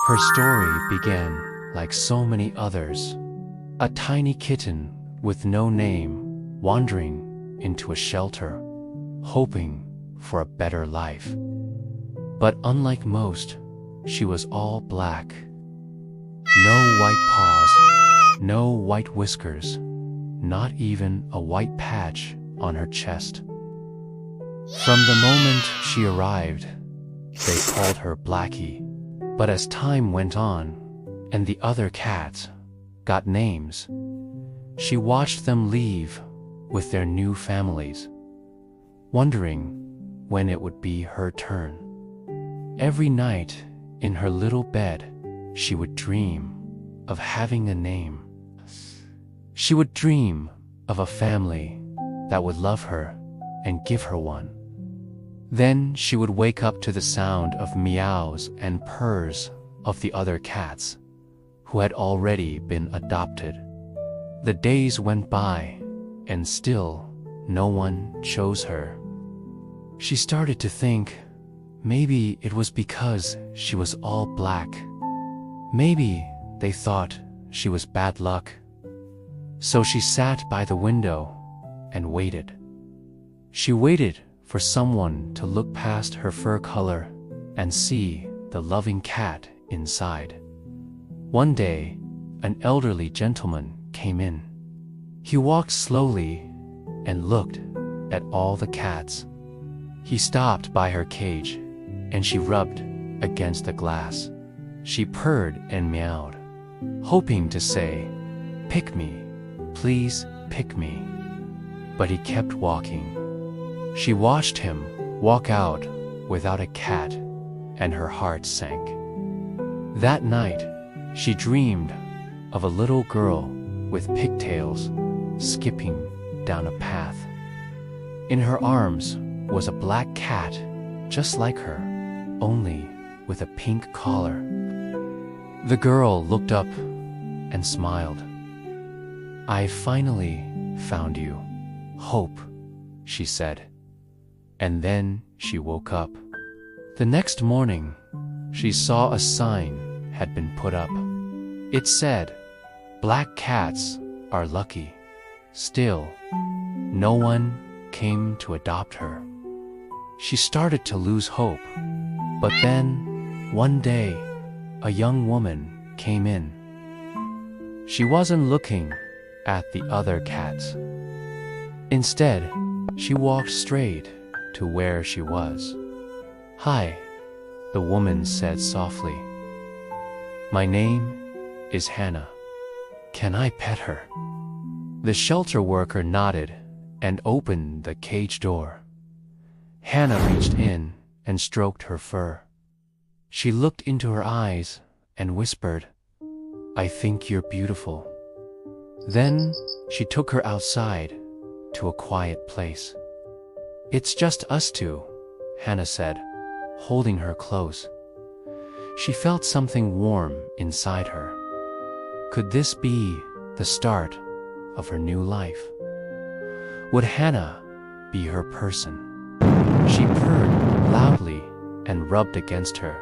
Her story began like so many others. A tiny kitten with no name wandering into a shelter, hoping for a better life. But unlike most, she was all black. No white paws, no white whiskers, not even a white patch on her chest. From the moment she arrived, they called her Blackie. But as time went on, and the other cats got names, she watched them leave with their new families, wondering when it would be her turn. Every night in her little bed, she would dream of having a name. She would dream of a family that would love her and give her one. Then she would wake up to the sound of meows and purrs of the other cats, who had already been adopted. The days went by, and still no one chose her. She started to think maybe it was because she was all black. Maybe they thought she was bad luck. So she sat by the window and waited. She waited for someone to look past her fur color and see the loving cat inside. One day, an elderly gentleman came in. He walked slowly and looked at all the cats. He stopped by her cage, and she rubbed against the glass. She purred and meowed, hoping to say, "Pick me, please pick me." But he kept walking. She watched him walk out without a cat, and her heart sank. That night, she dreamed of a little girl with pigtails skipping down a path. In her arms was a black cat just like her, only with a pink collar. The girl looked up and smiled. "I finally found you, Hope," she said. And then she woke up. The next morning, she saw a sign had been put up. It said, "Black cats are lucky." Still, no one came to adopt her. She started to lose hope. But then, one day, a young woman came in. She wasn't looking at the other cats. Instead, she walked straight to where she was. "Hi," the woman said softly. "My name is Hannah. Can I pet her?" The shelter worker nodded and opened the cage door. Hannah reached in and stroked her fur. She looked into her eyes and whispered, "I think you're beautiful." Then she took her outside to a quiet place. "It's just us two," Hannah said, holding her close. She felt something warm inside her. Could this be the start of her new life? Would Hannah be her person? She purred loudly and rubbed against her,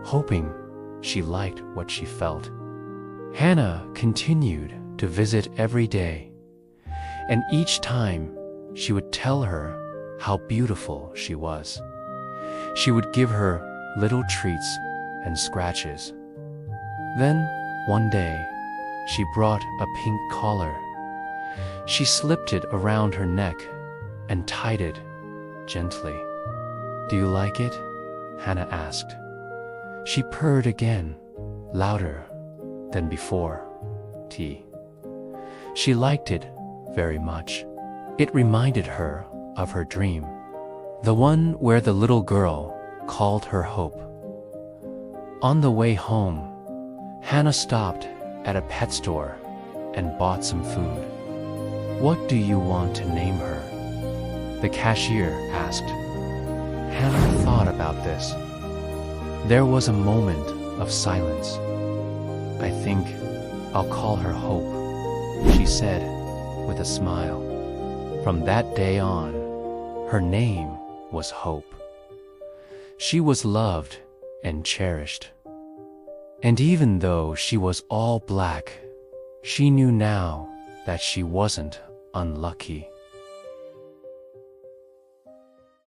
hoping she liked what she felt. Hannah continued to visit every day, and each time she would tell her how beautiful she was. She would give her little treats and scratches. Then, one day, she brought a pink collar. She slipped it around her neck and tied it gently. "Do you like it?" Hannah asked. She purred again, louder than before. She liked it very much. It reminded her of her dream, the one where the little girl called her Hope. On the way home, Hannah stopped at a pet store and bought some food. "What do you want to name her?" the cashier asked. Hannah thought about this. There was a moment of silence. "I think I'll call her Hope," she said with a smile. From that day on, her name was Hope. She was loved and cherished. And even though she was all black, she knew now that she wasn't unlucky.